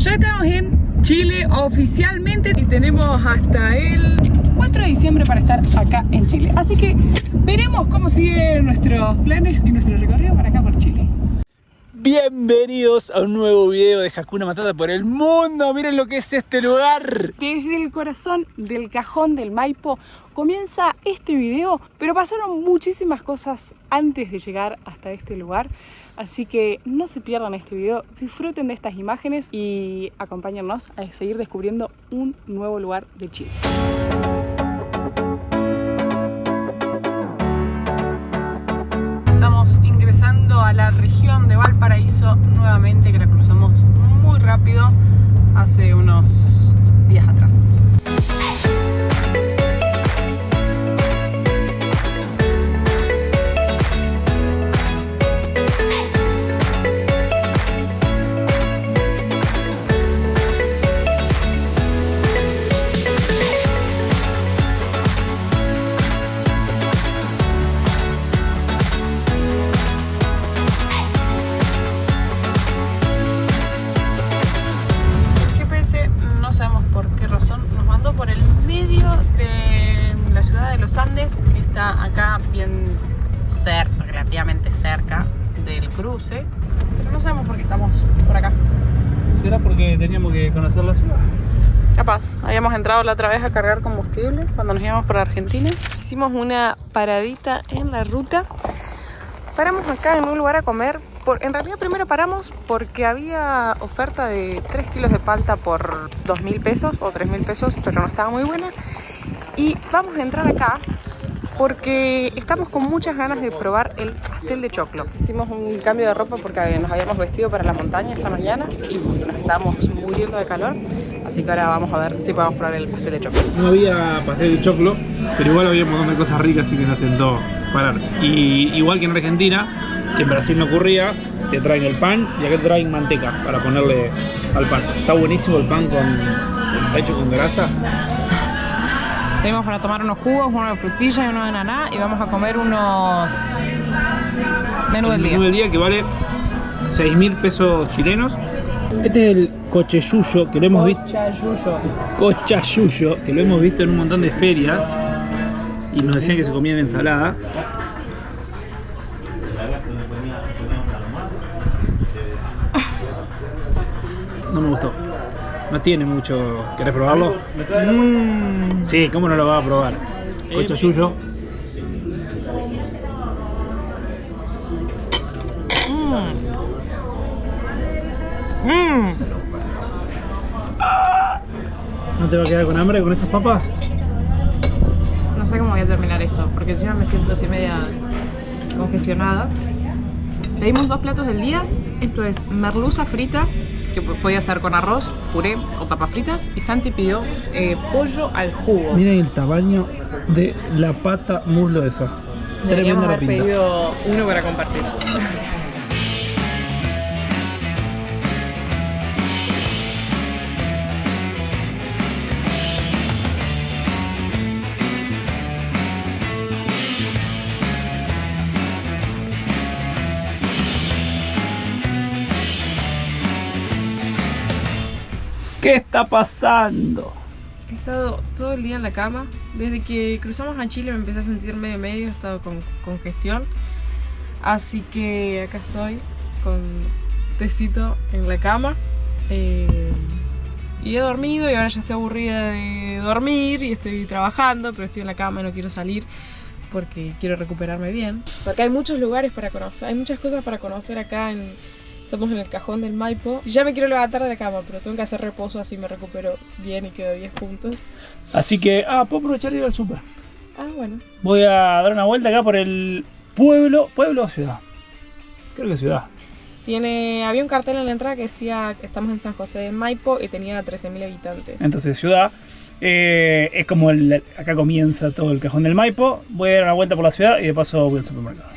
Ya estamos en Chile oficialmente y tenemos hasta el 4 de diciembre para estar acá en Chile. Así que veremos cómo siguen nuestros planes y nuestro recorrido para acá por Chile. Bienvenidos a un nuevo video de Hakuna Matata por el mundo. Miren lo que es este lugar. Desde el corazón del cajón del Maipo comienza este video, pero pasaron muchísimas cosas antes de llegar hasta este lugar. Así que no se pierdan este video, disfruten de estas imágenes y acompáñennos a seguir descubriendo un nuevo lugar de Chile. Estamos ingresando a la región de Valparaíso nuevamente, que la cruzamos muy rápido hace unos días atrás. Que está acá bien cerca, relativamente cerca del cruce, pero no sabemos por qué estamos por acá. ¿Será porque teníamos que conocer la ciudad? Capaz, habíamos entrado la otra vez a cargar combustible cuando nos íbamos por Argentina. Hicimos una paradita en la ruta. Paramos acá en un lugar a comer. En realidad primero paramos porque había oferta de 3 kilos de palta por 2.000 pesos o 3.000 pesos, pero no estaba muy buena. Y vamos a entrar acá porque estamos con muchas ganas de probar el pastel de choclo. Hicimos un cambio de ropa porque nos habíamos vestido para la montaña esta mañana y nos estábamos muriendo de calor. Así que ahora vamos a ver si podemos probar el pastel de choclo. No había pastel de choclo, pero igual había un montón de cosas ricas, así que nos tentó parar. Y igual que en Argentina, que en Brasil no ocurría, te traen el pan y acá te traen manteca para ponerle al pan. Está buenísimo el pan, está hecho con grasa. Venimos para tomar unos jugos, uno de frutilla y uno de ananá, y vamos a comer unos menú del día. Menú del día que vale 6.000 pesos chilenos. Este es el cochayuyo, que lo hemos visto. Cochayuyo, que lo hemos visto en un montón de ferias y nos decían que se comía en ensalada. No me gustó. No tiene mucho. ¿Querés probarlo? Sí, ¿cómo no lo vas a probar? Cochayuyo. ¿No te va a quedar con hambre con esas papas? No sé cómo voy a terminar esto, porque encima me siento así media congestionada. Pedimos 2 platos del día. Esto es merluza frita, que podía ser con arroz, puré o papas fritas. Y Santi pidió pollo al jugo. Miren el tamaño de la pata muslo esa. Deberíamos haber pedido uno para compartir. ¿Qué está pasando? He estado todo el día en la cama. Desde que cruzamos a Chile me empecé a sentir medio, he estado con congestión. Así que acá estoy con tecito en la cama. Y he dormido y ahora ya estoy aburrida de dormir y estoy trabajando, pero estoy en la cama y no quiero salir porque quiero recuperarme bien. Porque hay muchos lugares para conocer, hay muchas cosas para conocer acá Estamos en el cajón del Maipo. Ya me quiero levantar de la cama, pero tengo que hacer reposo, así me recupero bien y quedo 10 puntos. Así que, puedo aprovechar y ir al súper. Bueno. Voy a dar una vuelta acá por el pueblo. ¿Pueblo o ciudad? Creo que ciudad. Había un cartel en la entrada que decía que estamos en San José del Maipo y tenía 13.000 habitantes. Entonces, ciudad. Es como acá comienza todo el cajón del Maipo. Voy a dar una vuelta por la ciudad y de paso voy al supermercado.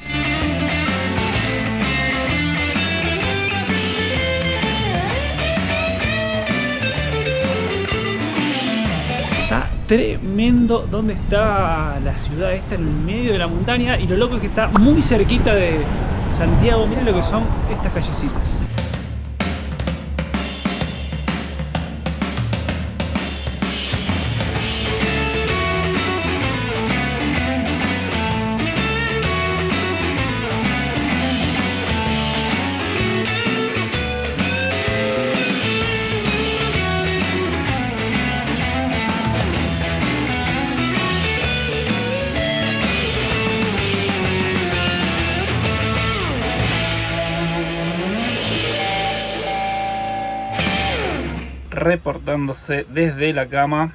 Tremendo donde está la ciudad esta, en el medio de la montaña, y lo loco es que está muy cerquita de Santiago. Miren lo que son estas callecitas. reportándose desde la cama.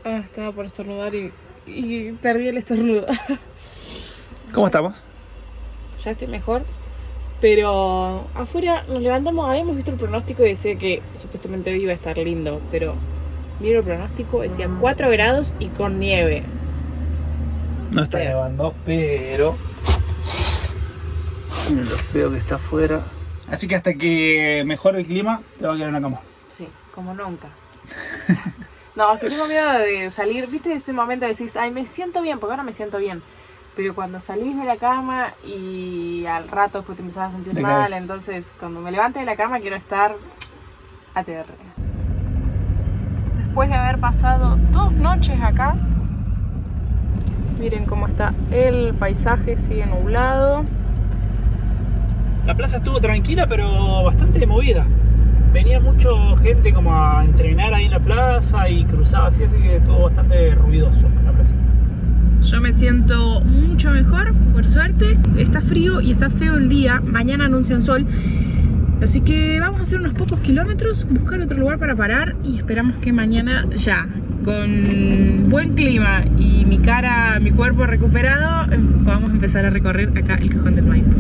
Ah, estaba por estornudar y perdí el estornudo. ¿Cómo estamos? Ya estoy mejor. Pero afuera nos levantamos, habíamos visto el pronóstico y decía que supuestamente hoy iba a estar lindo. Pero miro el pronóstico, decía 4 grados y con nieve. No está nevando, pero miren lo feo que está afuera. Así que hasta que mejore el clima, te va a quedar en la cama. Sí, como nunca. No, es que tengo miedo de salir. ¿Viste ese momento de decís, ay, me siento bien? Porque ahora me siento bien. Pero cuando salís de la cama y al rato después te empezás a sentir mal, entonces cuando me levante de la cama quiero estar ATR. Después de haber pasado 2 noches acá, miren cómo está el paisaje, sigue nublado. La plaza estuvo tranquila, pero bastante movida. Venía mucha gente como a entrenar ahí en la plaza y cruzaba así que estuvo bastante ruidoso la plaza. Yo me siento mucho mejor, por suerte. Está frío y está feo el día. Mañana anuncian sol. Así que vamos a hacer unos pocos kilómetros, buscar otro lugar para parar y esperamos que mañana ya, con buen clima y mi cuerpo recuperado, podamos empezar a recorrer acá el Cajón del Maipo.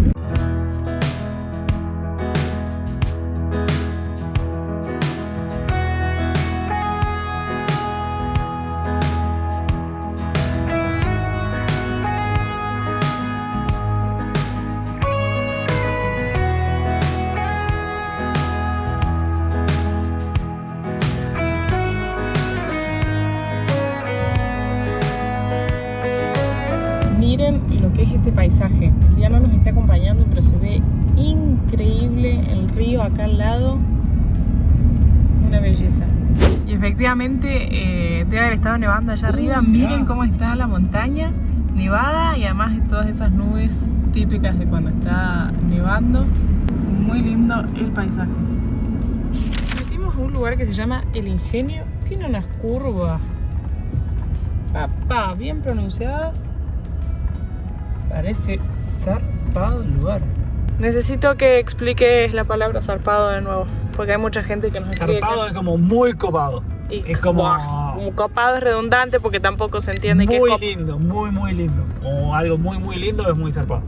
Miren lo que es este paisaje. Ya no nos está acompañando, pero se ve increíble el río acá al lado. Una belleza. Y efectivamente debe haber estado nevando allá arriba. Miren cómo está la montaña nevada y además de todas esas nubes típicas de cuando está nevando. Muy lindo el paisaje. Metimos a un lugar que se llama El Ingenio. Tiene unas curvas, papá, bien pronunciadas. Parece zarpado el lugar. Necesito que expliques la palabra zarpado de nuevo, porque hay mucha gente que nos escribe. Zarpado es como muy copado. Y es como copado es redundante porque tampoco se entiende qué es muy lindo, muy lindo. O algo muy lindo es muy zarpado.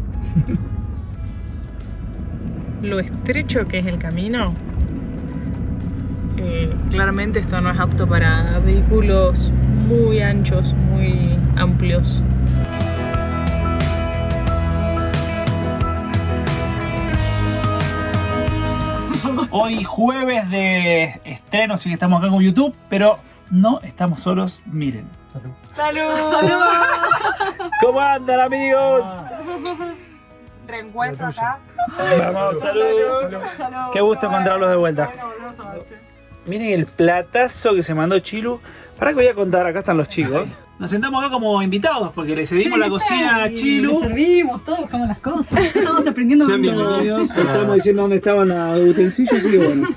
Lo estrecho que es el camino. Claramente esto no es apto para vehículos muy anchos, muy amplios. Hoy jueves de estreno, sí que estamos acá con YouTube, pero no estamos solos, miren. ¡Salud! ¿Cómo andan, amigos? Reencuentro acá. Vamos, salud. Qué gusto encontrarlos de vuelta. Miren el platazo que se mandó Chilu. Para que voy a contar, acá están los chicos. Nos sentamos acá como invitados porque le cedimos la cocina a Chilu. Le servimos, todos buscamos las cosas. Estamos aprendiendo Sean con todo. bienvenidos. Estamos diciendo dónde estaban los utensilios, así que bueno.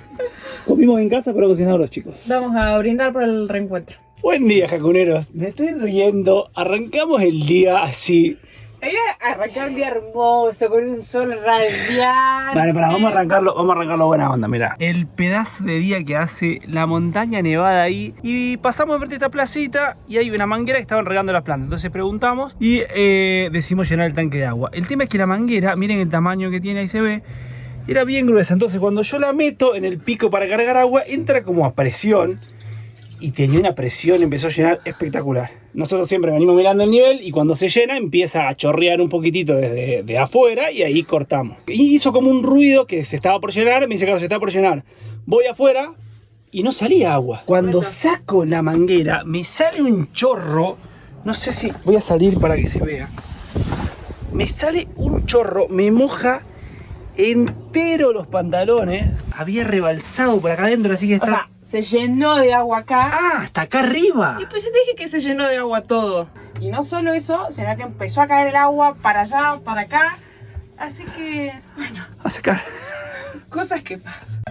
Comimos en casa, pero cocinaron los chicos. Vamos a brindar por el reencuentro. Buen día, jacuneros. Me estoy riendo. Arrancamos el día así. Arrancar un día hermoso, con un sol radiante. Vale, vamos a arrancarlo buena onda, mirá. El pedazo de día que hace, la montaña nevada ahí. Y pasamos enfrente de esta placita y hay una manguera que estaban regando las plantas. Entonces preguntamos y decidimos llenar el tanque de agua. El tema es que la manguera, miren el tamaño que tiene, ahí se ve, era bien gruesa. Entonces cuando yo la meto en el pico para cargar agua, entra como a presión. Y tenía una presión, empezó a llenar espectacular. Nosotros siempre venimos mirando el nivel y cuando se llena empieza a chorrear un poquitito desde afuera y ahí cortamos. Y hizo como un ruido que se estaba por llenar, me dice, claro, se está por llenar. Voy afuera y no salía agua. Cuando saco la manguera me sale un chorro, no sé si voy a salir para que se vea. Me sale un chorro, me moja entero los pantalones. Había rebalsado por acá adentro, así que está... O sea, se llenó de agua acá. ¡Ah! ¡Hasta acá arriba! Y pues yo te dije que se llenó de agua todo. Y no solo eso, sino que empezó a caer el agua para allá, para acá. Así que, bueno, A sacar. cosas que pasan.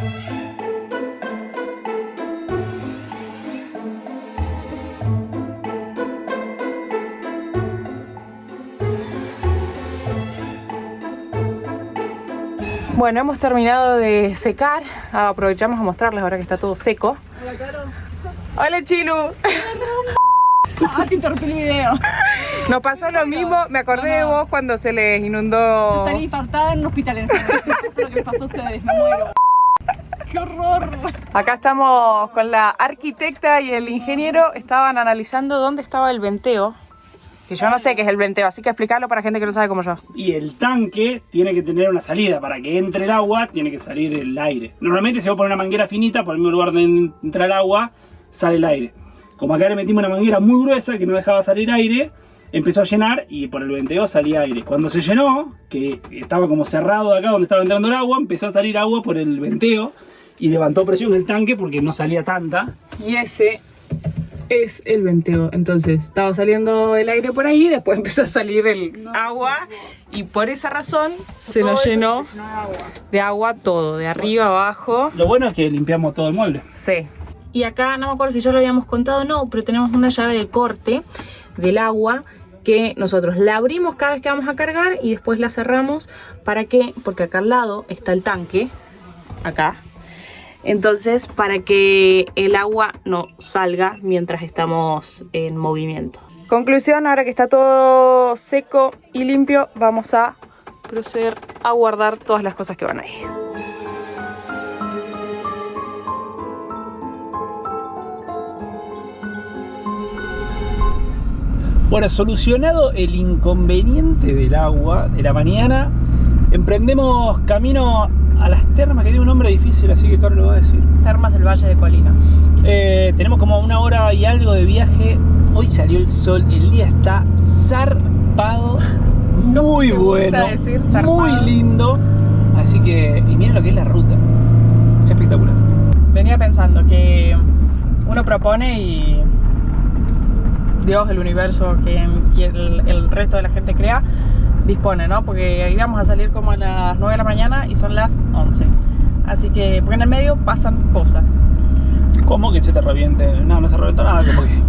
Bueno, hemos terminado de secar. Aprovechamos a mostrarles ahora que está todo seco. Hola, Caro. Hola, Chilu. Ah, te interrumpí el video. Nos pasó lo mismo, me acordé de vos cuando se les Yo inundó. estaría infartada en un hospital en este momento. Eso es lo que les pasó a ustedes, me muero. ¡Qué horror! Acá estamos con la arquitecta y el ingeniero. Estaban analizando dónde estaba el venteo. Que yo no sé qué es el venteo, así que explicarlo para gente que no sabe como yo. Y el tanque tiene que tener una salida. Para que entre el agua, tiene que salir el aire. Normalmente se va a poner una manguera finita, por el mismo lugar donde entra el agua, sale el aire. Como acá le metimos una manguera muy gruesa que no dejaba salir aire, empezó a llenar y por el venteo salía aire. Cuando se llenó, que estaba como cerrado de acá donde estaba entrando el agua, empezó a salir agua por el venteo y levantó presión el tanque porque no salía tanta. Y ese es el venteo. Entonces estaba saliendo el aire por ahí, después empezó a salir el agua y por esa razón se nos llenó de agua todo, de arriba abajo. Lo bueno es que limpiamos todo el mueble. Sí. Y acá no me acuerdo si ya lo habíamos contado o no, pero tenemos una llave de corte del agua que nosotros la abrimos cada vez que vamos a cargar y después la cerramos. ¿Para qué? Porque acá al lado está el tanque, acá. Entonces, para que el agua no salga mientras estamos en movimiento. Conclusión, ahora que está todo seco y limpio, vamos a proceder a guardar todas las cosas que van ahí. Bueno, solucionado el inconveniente del agua de la mañana, emprendemos camino a las termas, que tiene un nombre difícil, así que Carlos lo va a decir. Termas del Valle de Colina. Tenemos como 1 hora y algo de viaje. Hoy salió el sol, el día está zarpado, muy bueno, decir zarpado? muy lindo. Así que, y miren lo que es la ruta, espectacular. Venía pensando que uno propone y Dios, el universo, que el resto de la gente crea, dispone, ¿no? Porque íbamos a salir como a las 9 de la mañana y son las 11. Así que, porque en el medio pasan cosas. ¿Cómo que se te reviente? No, no se revientó nada, como que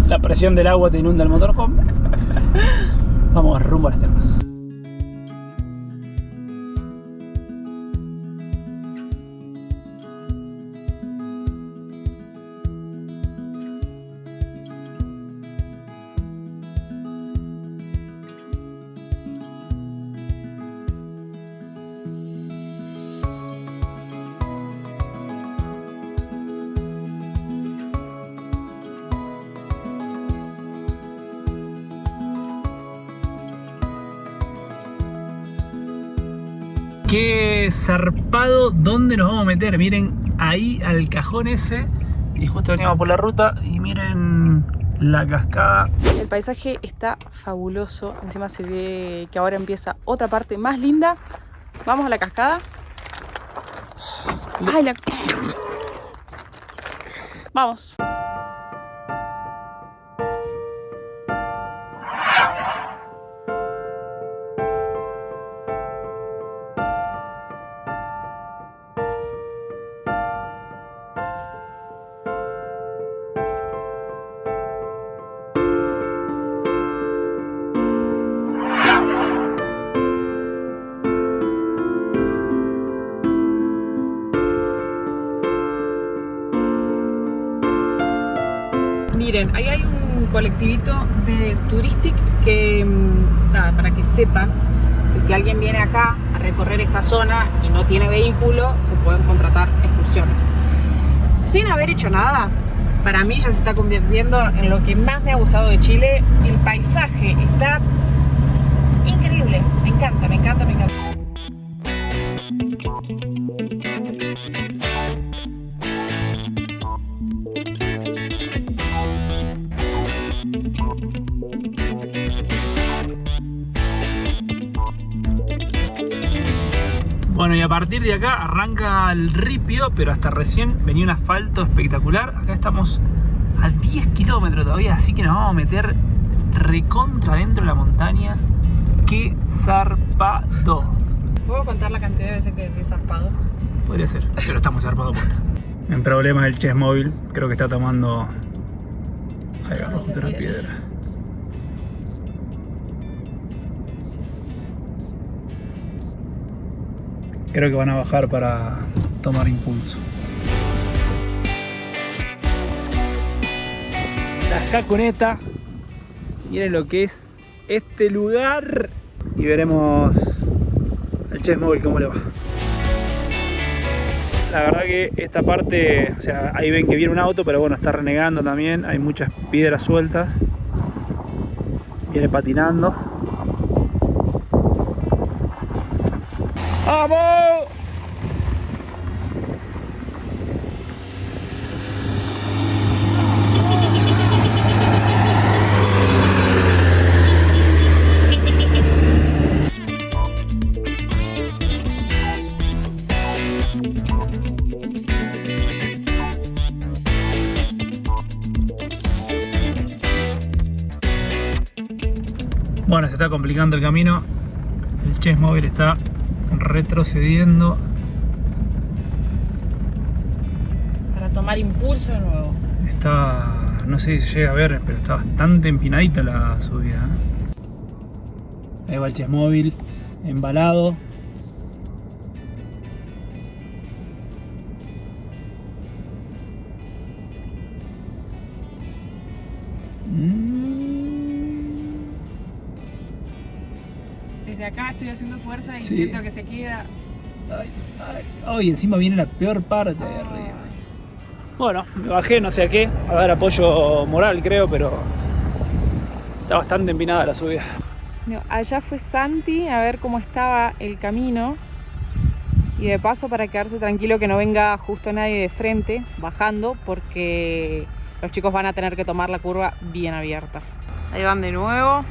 la presión del agua te inunda el motorhome. Vamos rumbo a las termas. Qué zarpado, ¿dónde nos vamos a meter? Miren ahí al cajón ese. Y justo veníamos por la ruta y miren la cascada. El paisaje está fabuloso. Encima se ve que ahora empieza otra parte más linda. Vamos a la cascada. Ay, Vamos. Miren, ahí hay un colectivito de Touristic que, nada, para que sepan que si alguien viene acá a recorrer esta zona y no tiene vehículo, se pueden contratar excursiones. Sin haber hecho nada, para mí ya se está convirtiendo en lo que más me ha gustado de Chile. El paisaje está increíble, me encanta, me encanta, me encanta. Bueno, y a partir de acá arranca el ripio, pero hasta recién venía un asfalto espectacular. Acá estamos a 10 kilómetros todavía, así que nos vamos a meter recontra dentro de la montaña. ¡Qué zarpado! ¿Puedo contar la cantidad de veces que decís zarpado? Podría ser, pero estamos zarpados posta. En problemas el Chess Móvil, creo que está tomando... Ahí va, justo una piedra. creo que van a bajar para tomar impulso. La Cuneta. Miren lo que es este lugar. Y veremos al Chess Mobile cómo le va. La verdad que esta parte, o sea, ahí ven que viene un auto, pero bueno, está renegando también. Hay muchas piedras sueltas. Viene patinando. ¡Vamos! Bueno, se está complicando el camino. El Chess Mobile está retrocediendo. Para tomar impulso de nuevo. Está, no sé si se llega a ver, pero está bastante empinadita la subida. Ahí va el Chess Mobile, embalado. Desde acá estoy haciendo fuerza y Sí. siento que se queda. Ay, encima viene la peor parte de arriba. Bueno, me bajé no sé a qué, a dar apoyo moral creo, pero está bastante empinada la subida. No, allá fue Santi a ver cómo estaba el camino y de paso para quedarse tranquilo que no venga justo nadie de frente bajando porque los chicos van a tener que tomar la curva bien abierta. Ahí van de nuevo.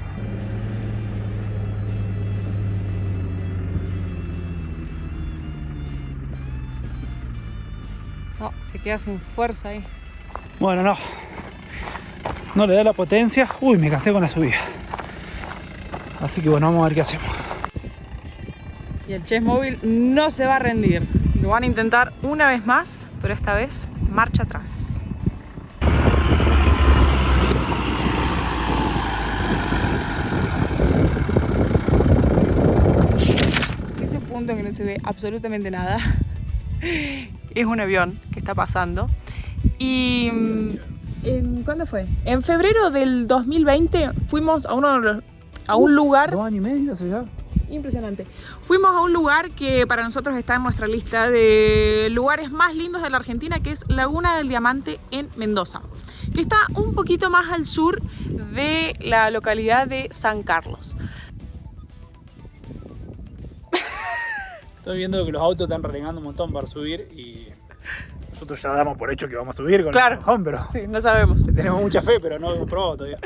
No, se queda sin fuerza ahí. Bueno, no le da la potencia. Uy, me cansé con la subida. Así que bueno, vamos a ver qué hacemos. Y el Chess Mobile no se va a rendir. Lo van a intentar una vez más, pero esta vez marcha atrás. Ese punto en que no se ve absolutamente nada es un avión que está pasando. Y ¿cuándo fue? En febrero del 2020 fuimos a un lugar 2 años y medio hace ya. impresionante. Fuimos a un lugar que para nosotros está en nuestra lista de lugares más lindos de la Argentina, que es Laguna del Diamante en Mendoza, que está un poquito más al sur de la localidad de San Carlos. Estoy viendo que los autos están renegando un montón para subir y nosotros ya damos por hecho que vamos a subir con Claro. el cajón, pero Sí, no sabemos. tenemos mucha fe, pero no hemos probado todavía.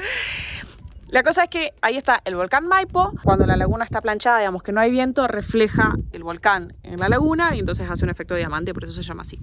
La cosa es que ahí está el volcán Maipo. Cuando la laguna está planchada, digamos que no hay viento, refleja el volcán en la laguna y entonces hace un efecto de diamante, por eso se llama así.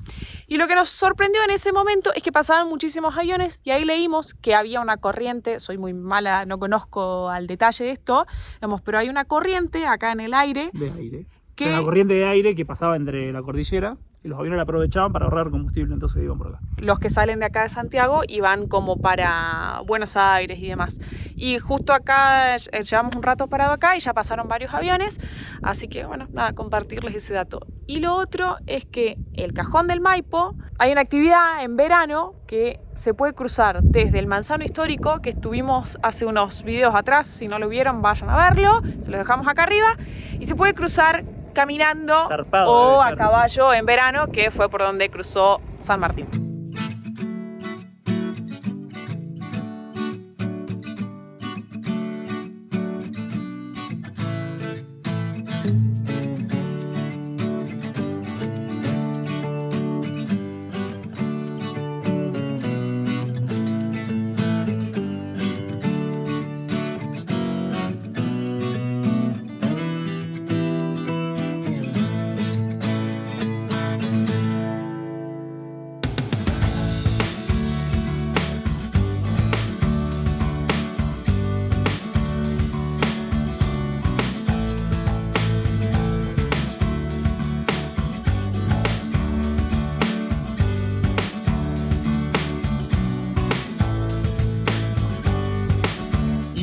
Y lo que nos sorprendió en ese momento es que pasaban muchísimos aviones y ahí leímos que había una corriente. Soy muy mala, no conozco al detalle de esto, digamos, pero hay una corriente acá en el aire. De aire. ¿Qué? O sea, una corriente de aire que pasaba entre la cordillera y los aviones la aprovechaban para ahorrar combustible, entonces iban por acá. Los que salen de acá de Santiago y van como para Buenos Aires y demás. Y justo acá llevamos un rato parado acá y ya pasaron varios aviones, así que bueno, nada, compartirles ese dato. Y lo otro es que el Cajón del Maipo, hay una actividad en verano que se puede cruzar desde el Manzano Histórico, que estuvimos hace unos videos atrás, si no lo vieron vayan a verlo, se los dejamos acá arriba, y se puede cruzar caminando Zarpado o debe a estar. caballo en verano, que fue por donde cruzó San Martín.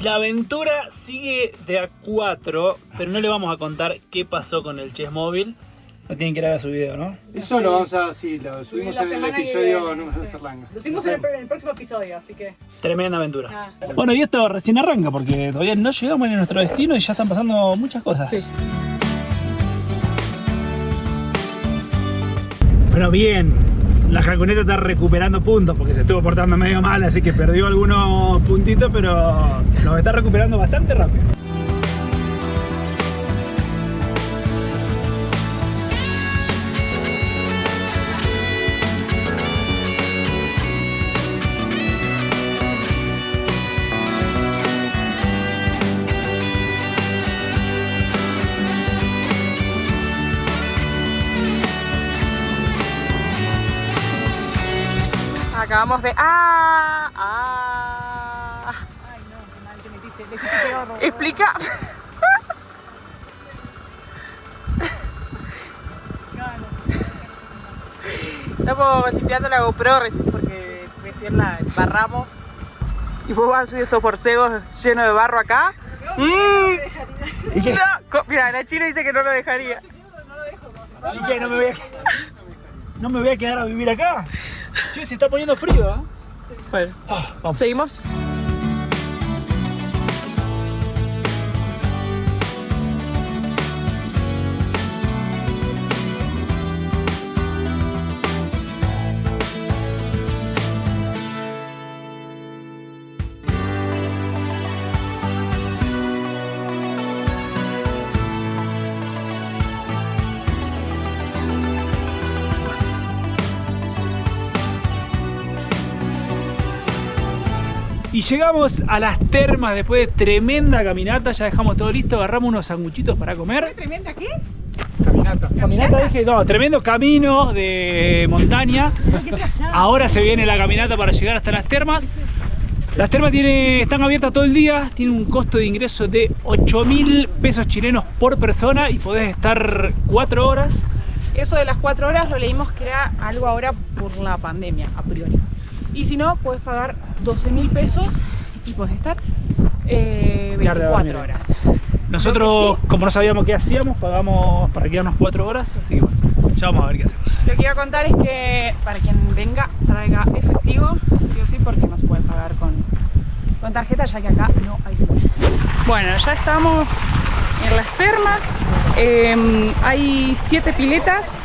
La aventura sigue de a 4, pero no le vamos a contar qué pasó con el Chess Mobile. Lo tienen que ir a ver su video, ¿no? Eso lo vamos a, sí, lo subimos en el episodio número de Serlanga. Lo subimos en el próximo episodio, así que. Tremenda aventura. Bueno, y esto recién arranca porque todavía no llegamos a nuestro destino y ya están pasando muchas cosas. Sí. Bueno, bien. La Jaconeta está recuperando puntos porque se estuvo portando medio mal, así que perdió algunos puntitos, pero los está recuperando bastante rápido. Acabamos de... Ay, no, qué mal te metiste. Le hiciste peor. Explica. Estamos limpiando la GoPro recién porque recién la embarramos. Y vos vas a subir esos borcegos llenos de barro acá. No, mira, la china dice que no lo dejaría. ¿Y qué? ¿No me voy a quedar a vivir acá? Che, se está poniendo frío, ¿eh? Bueno, vamos. ¿Seguimos? Y llegamos a las termas después de tremenda caminata. Ya dejamos todo listo, agarramos unos sanguchitos para comer. ¿Tremenda qué? Caminata dije, no, tremendo camino de montaña. Ahora se viene la caminata para llegar hasta las termas. Las termas están abiertas todo el día, tienen un costo de ingreso de 8.000 pesos chilenos por persona y podés estar 4 horas. Eso de las 4 horas lo leímos que era algo ahora por la pandemia, a priori. Y si no, puedes pagar 12.000 pesos y puedes estar 24 horas. Nosotros, como no sabíamos qué hacíamos, pagamos para quedarnos 4 horas, así que bueno, ya vamos a ver qué hacemos. Lo que iba a contar es que para quien venga, traiga efectivo, sí o sí, porque no se puede pagar con tarjeta, ya que acá no hay señal. Bueno, ya estamos en las termas, hay 7 piletas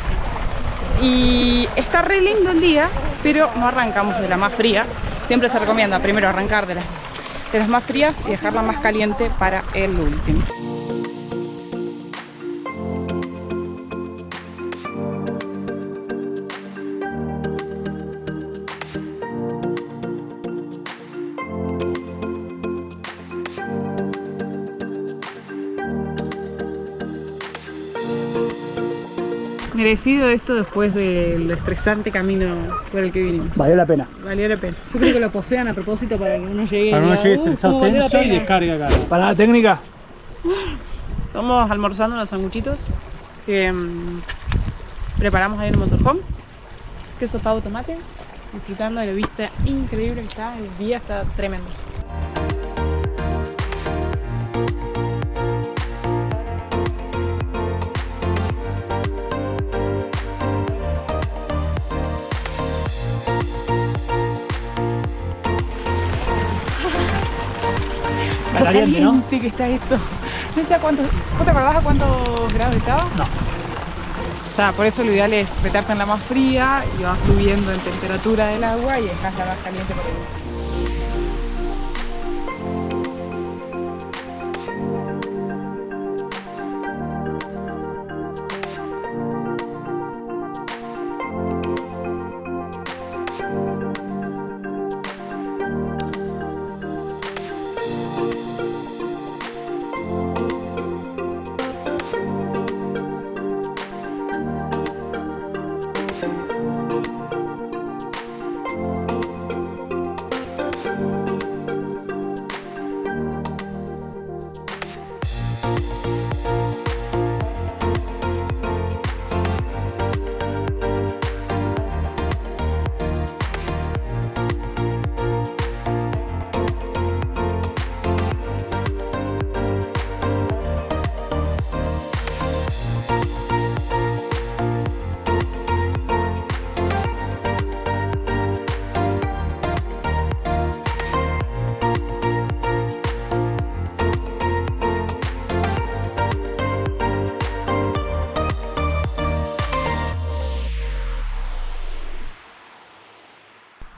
y está re lindo el día, pero no arrancamos de la más fría. Siempre se recomienda primero arrancar de las más frías y dejarla más caliente para el último. Merecido esto después del estresante camino por el que vinimos. Valió la pena. Valió la pena. Yo creo que lo posean a propósito para que uno llegue. Para que uno llegue estresado, tenso y descargue acá. Para la técnica. Estamos almorzando unos sanguchitos que preparamos ahí en el motorhome. Queso, pavo, tomate. Disfrutando de la vista increíble que está. El día está tremendo. Caliente, ¿no? Que está esto. No sé a cuántos. ¿Vos te acordás a cuántos grados estaba? No. O sea, por eso lo ideal es meterte en la más fría y vas subiendo en temperatura del agua y dejas la más caliente por el...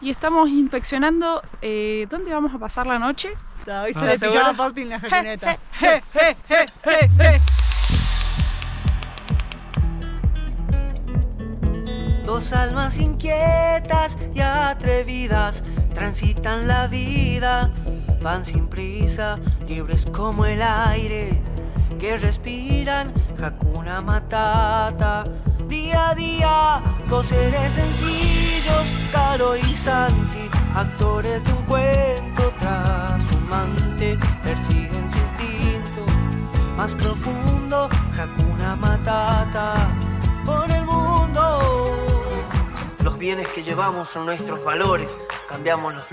y estamos inspeccionando dónde vamos a pasar la noche. Hoy se Ah, le ¿seguro? pilló la Pauti en la camioneta. Dos almas inquietas y atrevidas transitan la vida, van sin prisa, libres como el aire que respiran, Hakuna Matata. Día a día, dos seres sencillos, Caro y Santi, actores de un cuento trashumante, persiguen su instinto más profundo, Hakuna Matata, por el mundo. Los bienes que llevamos son nuestros valores, cambiamos los